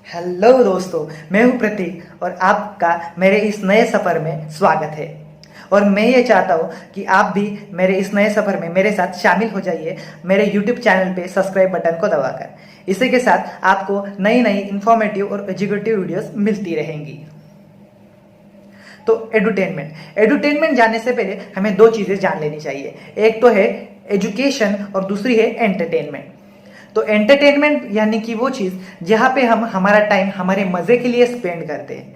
Hello दोस्तों, मैं हूं प्रतीक और आपका मेरे इस नए सफ़र में स्वागत है। और मैं ये चाहता हूं कि आप भी मेरे इस नए सफ़र में मेरे साथ शामिल हो जाइए मेरे YouTube चैनल पे सब्सक्राइब बटन को दबाकर। इसी के साथ आपको नई नई इंफॉर्मेटिव और एजुकेटिव वीडियोस मिलती रहेंगी। तो एडुटेनमेंट जानने से पहले हमें दो चीज़ें जान लेनी चाहिए। एक तो है एजुकेशन और दूसरी है एंटरटेनमेंट। तो एंटरटेनमेंट यानी कि वो चीज़ जहाँ पे हम हमारा टाइम हमारे मज़े के लिए स्पेंड करते हैं,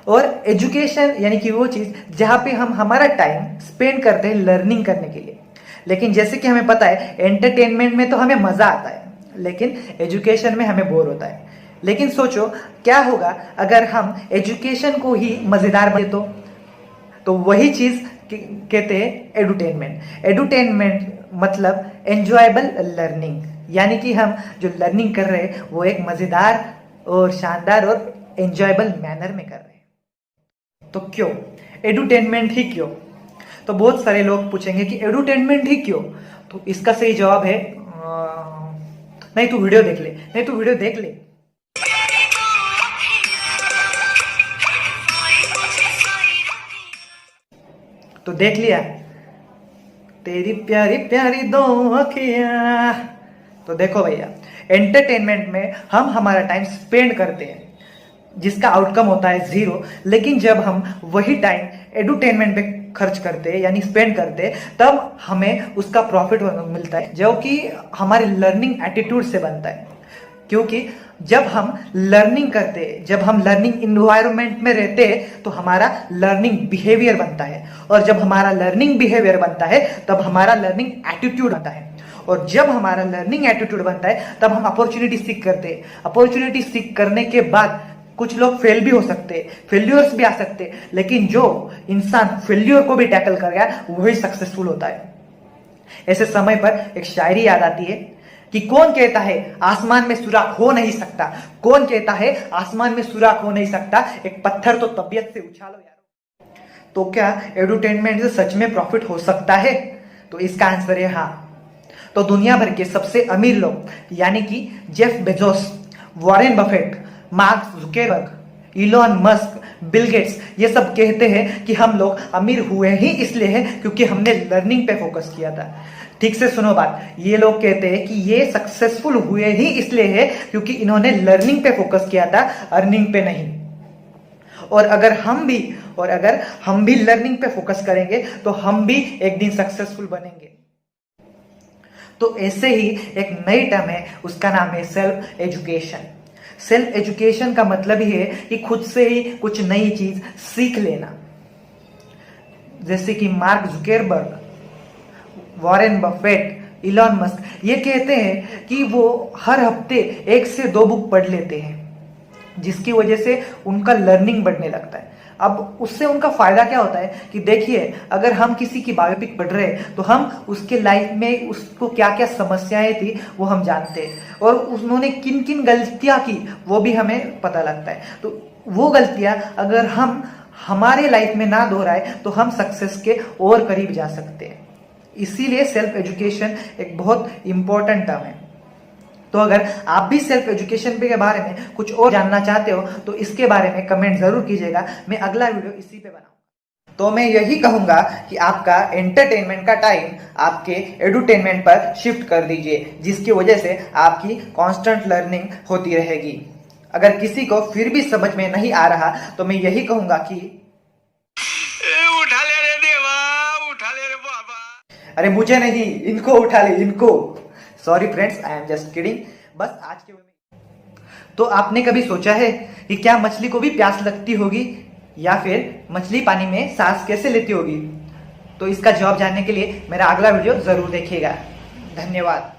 और एजुकेशन यानी कि वो चीज़ जहाँ पे हम हमारा टाइम स्पेंड करते हैं लर्निंग करने के लिए। लेकिन जैसे कि हमें पता है एंटरटेनमेंट में तो हमें मज़ा आता है, लेकिन एजुकेशन में हमें बोर होता है। लेकिन सोचो क्या होगा अगर हम एजुकेशन को ही मज़ेदार बने तो वही चीज़ कहते हैं एडुटेनमेंट। एडुटेनमेंट मतलब एंजॉयबल लर्निंग, यानी कि हम जो लर्निंग कर रहे हैं वो एक मज़ेदार और शानदार और एंजॉयबल मैनर में कर रहे हैं। तो क्यों एडुटेनमेंट ही क्यों? तो बहुत सारे लोग पूछेंगे कि एडुटेनमेंट ही क्यों? तो इसका सही जवाब है नहीं तू वीडियो देख ले। तो देख लिया तेरी प्यारी प्यारी दो अखियां। तो देखो भैया, एंटरटेनमेंट में हम हमारा टाइम स्पेंड करते हैं जिसका आउटकम होता है जीरो। लेकिन जब हम वही टाइम एडुटेनमेंट पे खर्च करते हैं यानी स्पेंड करते हैं, तब हमें उसका प्रॉफिट मिलता है, जो कि हमारे लर्निंग एटीट्यूड से बनता है। क्योंकि जब हम लर्निंग करते हैं, जब हम लर्निंग इन्वायरमेंट में रहते हैं, तो हमारा लर्निंग बिहेवियर बनता है। और जब हमारा लर्निंग बिहेवियर बनता है तब हमारा लर्निंग एटीट्यूड आता है। और जब हमारा लर्निंग एटीट्यूड बनता है तब हम अपॉर्चुनिटी सीख करते हैं। अपॉर्चुनिटी सीख करने के बाद कुछ लोग फेल भी हो सकते हैं, फेल्यूर्स भी आ सकते हैं, लेकिन जो इंसान फेल्यूर को भी टैकल कर गया वही सक्सेसफुल होता है। ऐसे समय पर एक शायरी याद आती है कि कौन कहता है आसमान में सुराख हो नहीं सकता, कौन कहता है आसमान में सुराख हो नहीं सकता, एक पत्थर तो तबीयत से उछालो यार। तो क्या एडुटेनमेंट से सच में प्रॉफिट हो सकता है? तो इसका आंसर है हाँ। तो दुनिया भर के सबसे अमीर लोग यानी कि Jeff Bezos, Warren Buffett, mark Zuckerberg, Elon Musk, Bill Gates, ये सब कहते हैं कि हम लोग अमीर हुए ही इसलिए हैं क्योंकि हमने लर्निंग पे फोकस किया था। ठीक से सुनो बात, ये लोग कहते हैं कि ये सक्सेसफुल हुए ही इसलिए है क्योंकि इन्होंने लर्निंग पे फोकस किया था, अर्निंग पे नहीं। और अगर हम भी लर्निंग पे फोकस करेंगे तो हम भी एक दिन सक्सेसफुल बनेंगे। तो ऐसे ही एक नई टर्म है, उसका नाम है सेल्फ एजुकेशन। सेल्फ एजुकेशन का मतलब ही है कि खुद से ही कुछ नई चीज सीख लेना। जैसे कि mark Zuckerberg, Warren Buffett, Elon Musk ये कहते हैं कि वो हर हफ्ते 1 से 2 बुक पढ़ लेते हैं, जिसकी वजह से उनका लर्निंग बढ़ने लगता है। अब उससे उनका फायदा क्या होता है कि देखिए, अगर हम किसी की बायोपिक पढ़ रहे हैं तो हम उसके लाइफ में उसको क्या क्या समस्याएं थी वो हम जानते हैं, और उन्होंने किन किन गलतियां की वो भी हमें पता लगता है। तो वो गलतियां अगर हम हमारे लाइफ में ना दोहराए तो हम सक्सेस के और करीब जा सकते हैं। इसीलिए सेल्फ एजुकेशन एक बहुत इंपॉर्टेंट टर्म है। तो अगर आप भी सेल्फ एजुकेशन के बारे में कुछ और जानना चाहते हो तो इसके बारे में कमेंट जरूर कीजिएगा, मैं अगला वीडियो इसी पे बनाऊंगा। तो मैं यही कहूंगा कि आपका एंटरटेनमेंट का टाइम आपके एडुटेनमेंट पर शिफ्ट कर दीजिए, जिसकी वजह से आपकी कांस्टेंट लर्निंग होती रहेगी। अगर किसी को फिर भी समझ में नहीं आ रहा तो मैं यही कहूंगा कि उठा ले रे देवा, उठा ले रे बाबा। अरे मुझे नहीं, इनको उठा ले, इनको। Sorry friends, I am just kidding. बस आज के तो आपने कभी सोचा है कि क्या मछली को भी प्यास लगती होगी, या फिर मछली पानी में सांस कैसे लेती होगी? तो इसका जवाब जानने के लिए मेरा अगला वीडियो जरूर देखिएगा। धन्यवाद।